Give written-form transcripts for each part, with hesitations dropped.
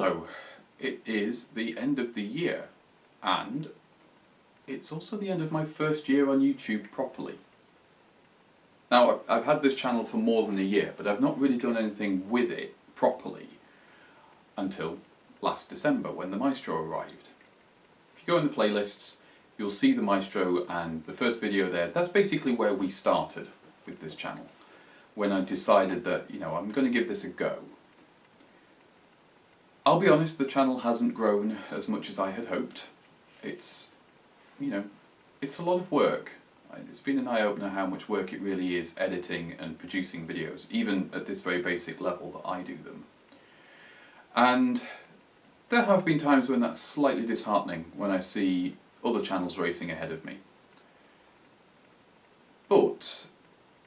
Hello, it is the end of the year and it's also the end of my first year on YouTube properly. Now I've had this channel for more than a year, but I've not really done anything with it properly until last December when the Maestro arrived. If you go in the playlists, you'll see the Maestro and the first video there. That's basically where we started with this channel, when I decided that, I'm going to give this a go. I'll be honest, the channel hasn't grown as much as I had hoped. It's a lot of work. It's been an eye-opener how much work it really is editing and producing videos, even at this very basic level that I do them. And there have been times when that's slightly disheartening when I see other channels racing ahead of me. But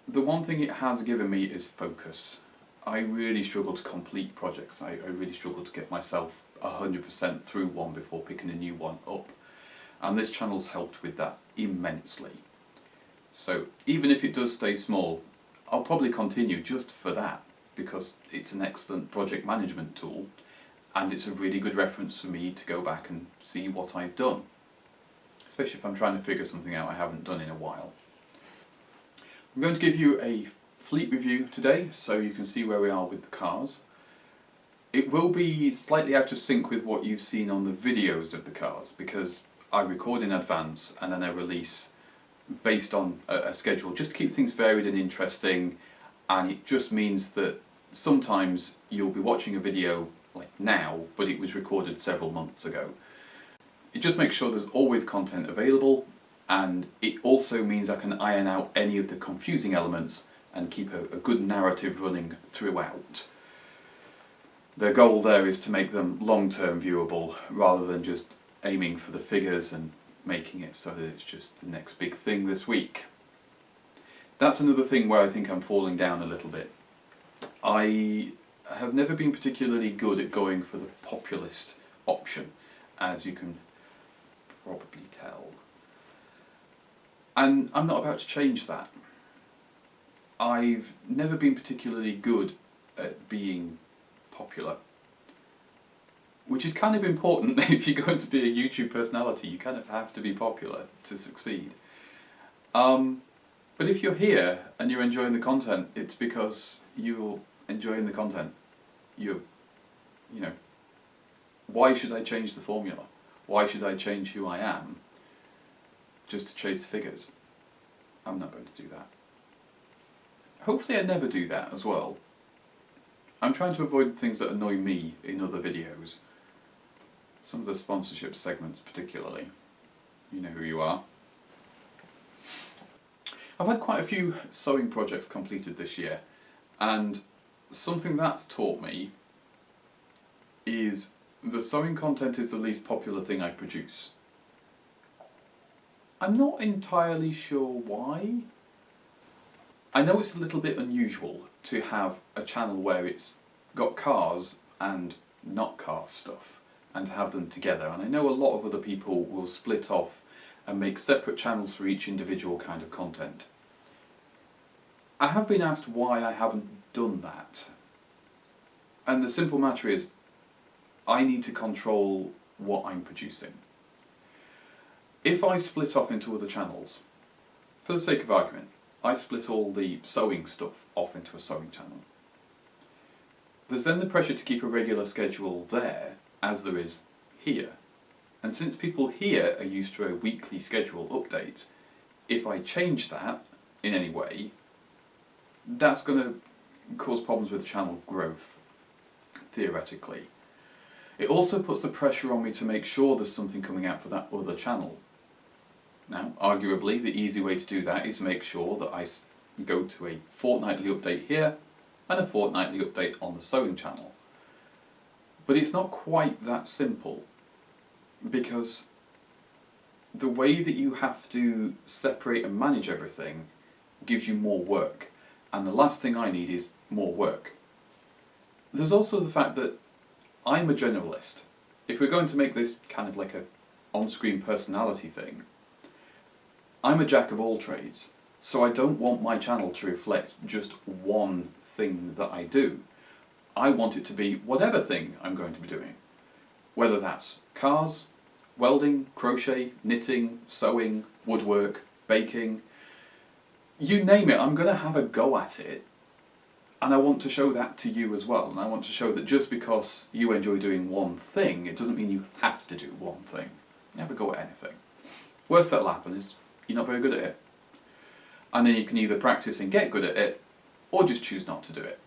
the one thing it has given me is focus. I really struggle to complete projects. I really struggle to get myself 100% through one before picking a new one up. And this channel's helped with that immensely. So even if it does stay small, I'll probably continue just for that, because it's an excellent project management tool and it's a really good reference for me to go back and see what I've done, especially if I'm trying to figure something out I haven't done in a while. I'm going to give you a fleet review today so you can see where we are with the cars. It will be slightly out of sync with what you've seen on the videos of the cars because I record in advance and then I release based on a schedule just to keep things varied and interesting, and it just means that sometimes you'll be watching a video like now but it was recorded several months ago. It just makes sure there's always content available, and it also means I can iron out any of the confusing elements and keep a good narrative running throughout. The goal there is to make them long-term viewable rather than just aiming for the figures and making it so that it's just the next big thing this week. That's another thing where I think I'm falling down a little bit. I have never been particularly good at going for the populist option, as you can probably tell. And I'm not about to change that. I've never been particularly good at being popular, which is kind of important. If you're going to be a YouTube personality, you kind of have to be popular to succeed. But if you're here and you're enjoying the content, it's because you're enjoying the content. Why should I change the formula? Why should I change who I am just to chase figures? I'm not going to do that. Hopefully I never do that as well. I'm trying to avoid the things that annoy me in other videos. Some of the sponsorship segments particularly. You know who you are. I've had quite a few sewing projects completed this year, and something that's taught me is the sewing content is the least popular thing I produce. I'm not entirely sure why. I know it's a little bit unusual to have a channel where it's got cars and not car stuff and have them together, and I know a lot of other people will split off and make separate channels for each individual kind of content. I have been asked why I haven't done that, and the simple matter is I need to control what I'm producing. If I split off into other channels, for the sake of argument, I split all the sewing stuff off into a sewing channel. There's then the pressure to keep a regular schedule there, as there is here. And since people here are used to a weekly schedule update, if I change that in any way, that's going to cause problems with channel growth, theoretically. It also puts the pressure on me to make sure there's something coming out for that other channel. Now, arguably, the easy way to do that is make sure that I go to a fortnightly update here and a fortnightly update on the sewing channel. But it's not quite that simple, because the way that you have to separate and manage everything gives you more work, and the last thing I need is more work. There's also the fact that I'm a generalist. If we're going to make this kind of like a on-screen personality thing, I'm a jack of all trades, so I don't want my channel to reflect just one thing that I do. I want it to be whatever thing I'm going to be doing. Whether that's cars, welding, crochet, knitting, sewing, woodwork, baking, you name it, I'm going to have a go at it. And I want to show that to you as well. And I want to show that just because you enjoy doing one thing, it doesn't mean you have to do one thing. You have a go at anything. Worst that'll happen is you're not very good at it. And then you can either practice and get good at it, or just choose not to do it.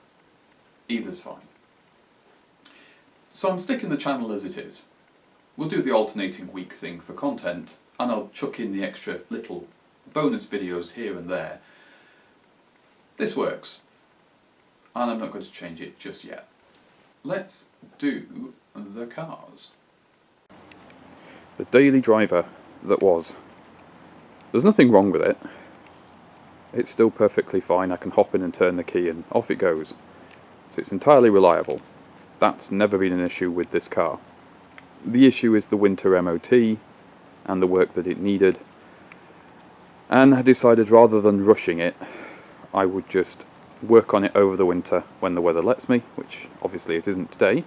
Either's fine. So I'm sticking the channel as it is. We'll do the alternating week thing for content, and I'll chuck in the extra little bonus videos here and there. This works, and I'm not going to change it just yet. Let's do the cars. The daily driver that was. There's nothing wrong with it. It's still perfectly fine. I can hop in and turn the key and off it goes. So it's entirely reliable. That's never been an issue with this car. The issue is the winter MOT and the work that it needed. And I decided rather than rushing it, I would just work on it over the winter when the weather lets me, which obviously it isn't today.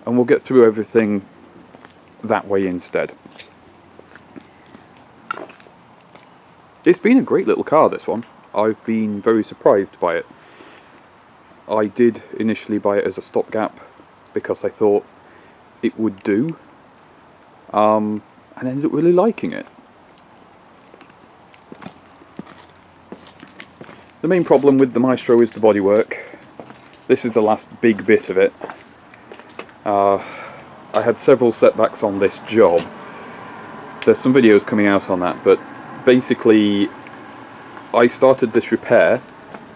And we'll get through everything that way instead. It's been a great little car, this one. I've been very surprised by it. I did initially buy it as a stopgap because I thought it would do, and ended up really liking it. The main problem with the Maestro is the bodywork. This is the last big bit of it. I had several setbacks on this job. There's some videos coming out on that, but basically I started this repair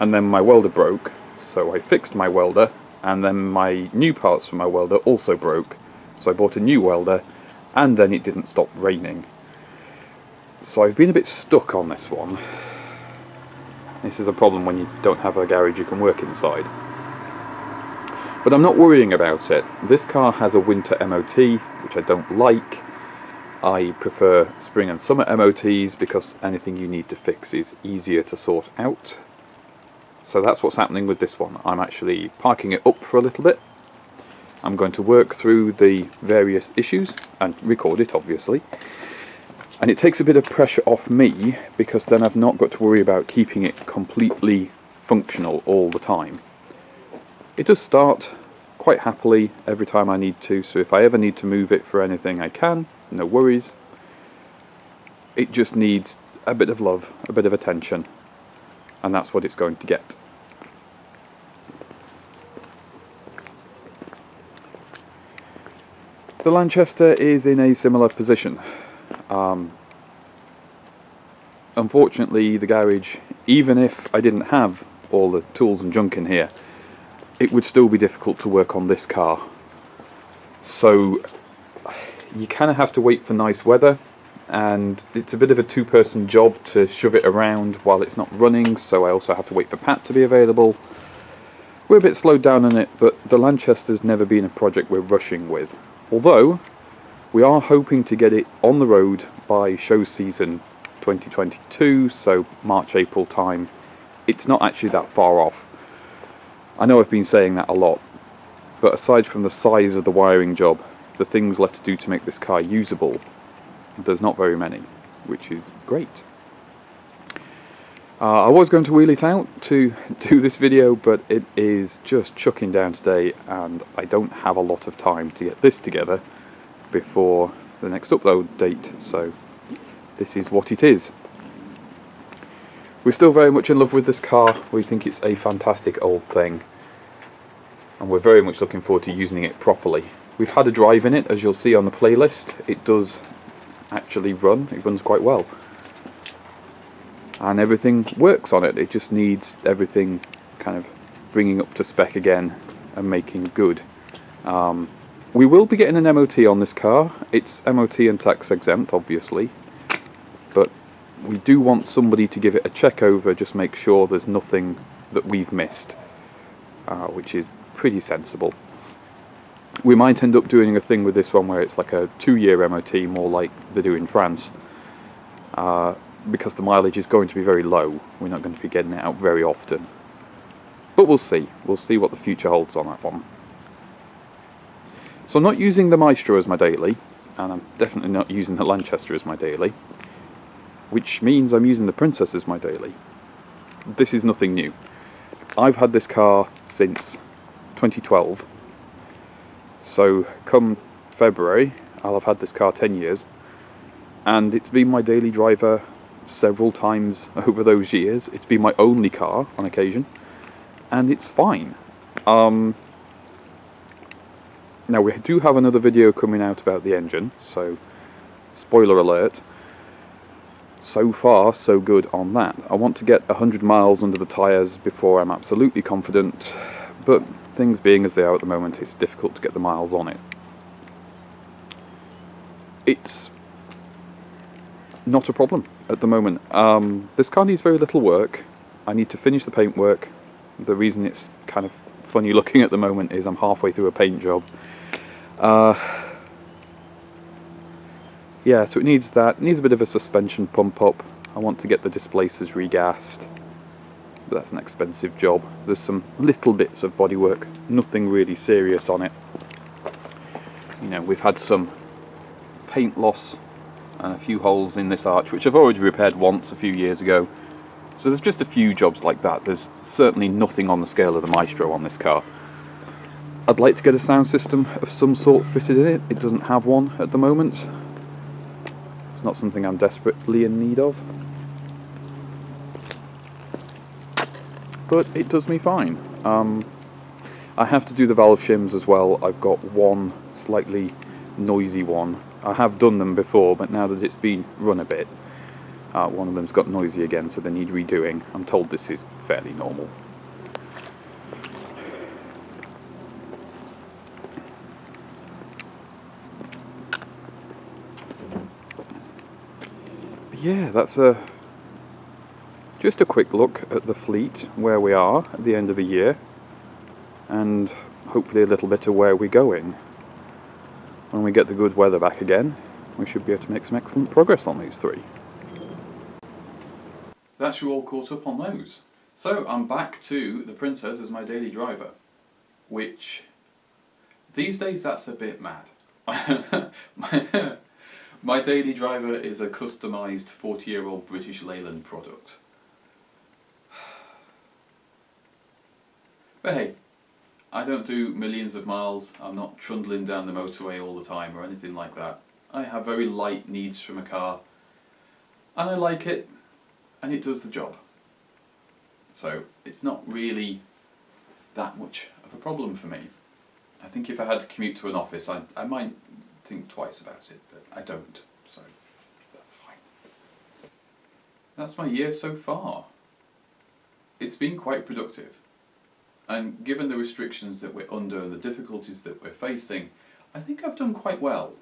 and then my welder broke, so I fixed my welder, and then my new parts for my welder also broke, so I bought a new welder, and then it didn't stop raining. So I've been a bit stuck on this one. This is a problem when you don't have a garage you can work inside. But I'm not worrying about it. This car has a winter MOT, which I don't like. I prefer spring and summer MOTs because anything you need to fix is easier to sort out. So that's what's happening with this one. I'm actually parking it up for a little bit. I'm going to work through the various issues and record it, obviously. And it takes a bit of pressure off me because then I've not got to worry about keeping it completely functional all the time. It does start quite happily every time I need to, so if I ever need to move it for anything I can, no worries. It just needs a bit of love, a bit of attention, and that's what it's going to get. The Lanchester is in a similar position. Unfortunately, the garage, even if I didn't have all the tools and junk in here, it would still be difficult to work on this car. So you kind of have to wait for nice weather, and it's a bit of a two-person job to shove it around while it's not running, so I also have to wait for Pat to be available. We're a bit slowed down on it, but the Lanchester's never been a project we're rushing with. Although, we are hoping to get it on the road by show season 2022, so March, April time. It's not actually that far off. I know I've been saying that a lot, but aside from the size of the wiring job, the things left to do to make this car usable, there's not very many, which is great. I was going to wheel it out to do this video, but it is just chucking down today, and I don't have a lot of time to get this together before the next upload date, so this is what it is. We're still very much in love with this car. We think it's a fantastic old thing, and we're very much looking forward to using it properly. We've had a drive in it, as you'll see on the playlist. It does actually run. It runs quite well, and everything works on it. It just needs everything kind of bringing up to spec again and making good. We will be getting an MOT on this car. It's MOT and tax exempt, obviously, but we do want somebody to give it a check over, just make sure there's nothing that we've missed, which is pretty sensible. We might end up doing a thing with this one where it's like a 2-year MOT, more like they do in France, because the mileage is going to be very low. We're not going to be getting it out very often. But we'll see. We'll see what the future holds on that one. So I'm not using the Maestro as my daily, and I'm definitely not using the Lanchester as my daily, which means I'm using the Princess as my daily. This is nothing new. I've had this car since 2012, so come February I'll have had this car 10 years, and it's been my daily driver several times over those years. It's been my only car on occasion, and it's fine. Now we do have another video coming out about the engine, so spoiler alert. So far so good on that. I want to get 100 miles under the tyres before I'm absolutely confident, but things being as they are at the moment, it's difficult to get the miles on it. It's not a problem at the moment. This car needs very little work. I need to finish the paintwork. The reason it's kind of funny looking at the moment is I'm halfway through a paint job. Yeah, so it needs that. It needs a bit of a suspension pump up. I want to get the displacers regassed, but that's an expensive job. There's some little bits of bodywork, nothing really serious on it. You know, we've had some paint loss and a few holes in this arch, which I've already repaired once a few years ago. So there's just a few jobs like that. There's certainly nothing on the scale of the Maestro on this car. I'd like to get a sound system of some sort fitted in it. It doesn't have one at the moment. It's not something I'm desperately in need of, but it does me fine. I have to do the valve shims as well. I've got one slightly noisy one. I have done them before, but now that it's been run a bit, one of them's got noisy again, so they need redoing. I'm told this is fairly normal. Yeah, that's just a quick look at the fleet, where we are at the end of the year, and hopefully a little bit of where we're going. When we get the good weather back again, we should be able to make some excellent progress on these three. That's you all caught up on those. So I'm back to the Princess as my daily driver, which these days that's a bit mad. My daily driver is a customised 40-year-old British Leyland product. But hey, I don't do millions of miles. I'm not trundling down the motorway all the time or anything like that. I have very light needs from a car, and I like it, and it does the job. So it's not really that much of a problem for me. I think if I had to commute to an office, I might think twice about it, but I don't, so that's fine. That's my year so far. It's been quite productive, and given the restrictions that we're under and the difficulties that we're facing, I think I've done quite well,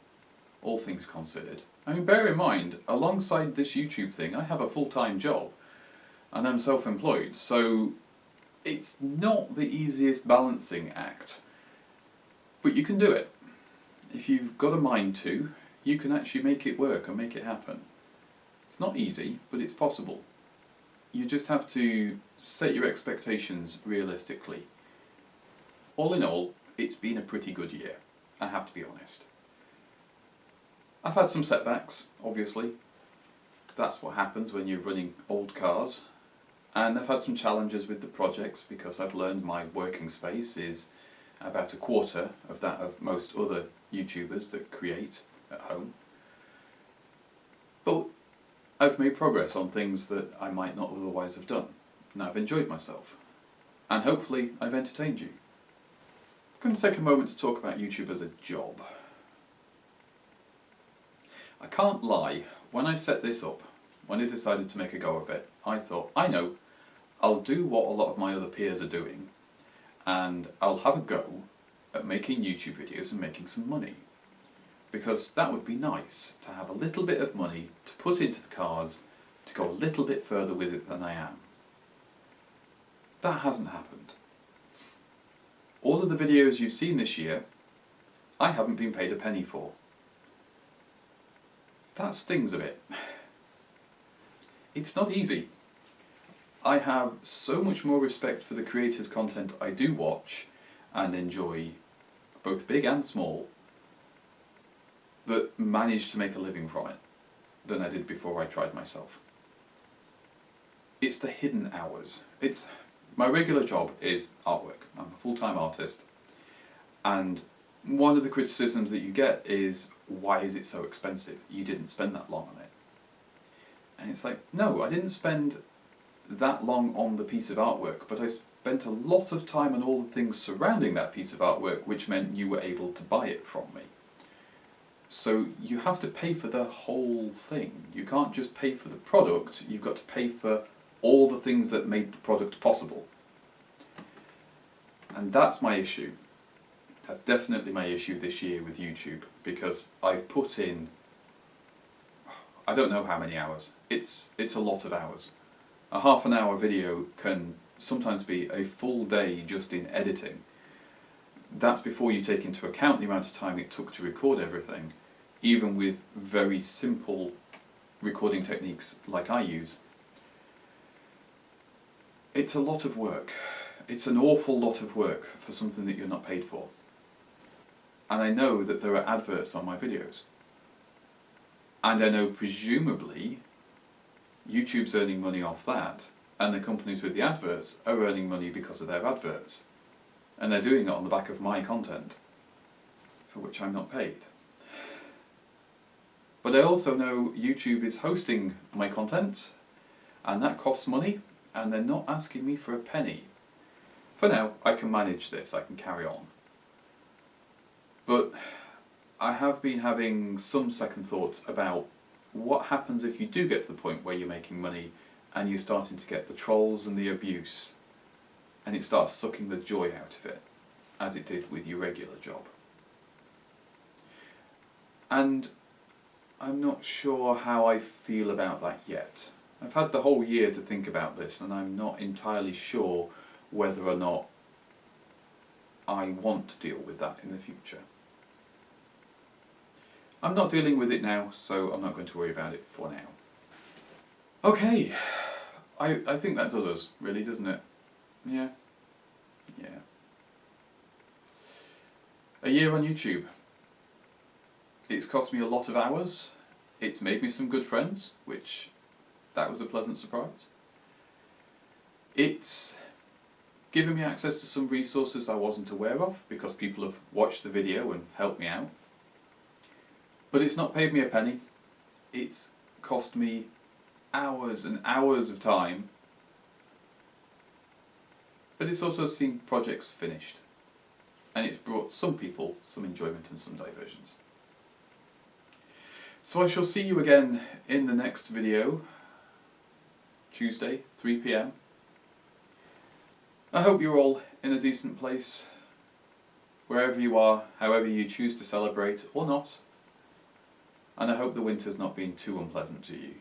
all things considered. I mean, bear in mind, alongside this YouTube thing, I have a full-time job, and I'm self-employed, so it's not the easiest balancing act, but you can do it. If you've got a mind to, you can actually make it work and make it happen. It's not easy, but it's possible. You just have to set your expectations realistically. All in all, it's been a pretty good year, I have to be honest. I've had some setbacks, obviously. That's what happens when you're running old cars. And I've had some challenges with the projects because I've learned my working space is about a quarter of that of most other YouTubers that create at home. But I've made progress on things that I might not otherwise have done, and I've enjoyed myself. And hopefully I've entertained you. I'm going to take a moment to talk about YouTube as a job. I can't lie, when I set this up, when I decided to make a go of it, I thought, I know, I'll do what a lot of my other peers are doing, and I'll have a go at making YouTube videos and making some money. Because that would be nice, to have a little bit of money to put into the cars, to go a little bit further with it than I am. That hasn't happened. All of the videos you've seen this year, I haven't been paid a penny for. That stings a bit. It's not easy. I have so much more respect for the creators' content I do watch and enjoy, both big and small, that managed to make a living from it than I did before I tried myself. It's the hidden hours. My regular job is artwork. I'm a full-time artist, and one of the criticisms that you get is, why is it so expensive? You didn't spend that long on it. And it's like, no, I didn't spend that long on the piece of artwork, but I spent a lot of time on all the things surrounding that piece of artwork, which meant you were able to buy it from me. So you have to pay for the whole thing. You can't just pay for the product, you've got to pay for all the things that made the product possible. And that's my issue. That's definitely my issue this year with YouTube, because I've put in, I don't know how many hours. It's a lot of hours. A half an hour video can sometimes be a full day just in editing. That's before you take into account the amount of time it took to record everything, even with very simple recording techniques like I use. It's a lot of work. It's an awful lot of work for something that you're not paid for. And I know that there are adverts on my videos. And I know presumably YouTube's earning money off that, and the companies with the adverts are earning money because of their adverts. And they're doing it on the back of my content, for which I'm not paid. But I also know YouTube is hosting my content, and that costs money, and they're not asking me for a penny. For now, I can manage this, I can carry on. But I have been having some second thoughts about what happens if you do get to the point where you're making money and you're starting to get the trolls and the abuse, and it starts sucking the joy out of it, as it did with your regular job. And I'm not sure how I feel about that yet. I've had the whole year to think about this, and I'm not entirely sure whether or not I want to deal with that in the future. I'm not dealing with it now, so I'm not going to worry about it for now. Okay, I think that does us, really, doesn't it? Yeah. A year on YouTube. It's cost me a lot of hours. It's made me some good friends, which, that was a pleasant surprise. It's given me access to some resources I wasn't aware of, because people have watched the video and helped me out. But it's not paid me a penny. It's cost me hours and hours of time. But it's also seen projects finished. And it's brought some people some enjoyment and some diversions. So I shall see you again in the next video, Tuesday, 3 PM. I hope you're all in a decent place, wherever you are, however you choose to celebrate or not. And I hope the winter's not been too unpleasant to you.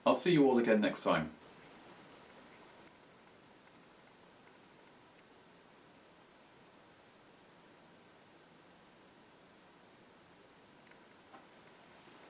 I'll see you all again next time.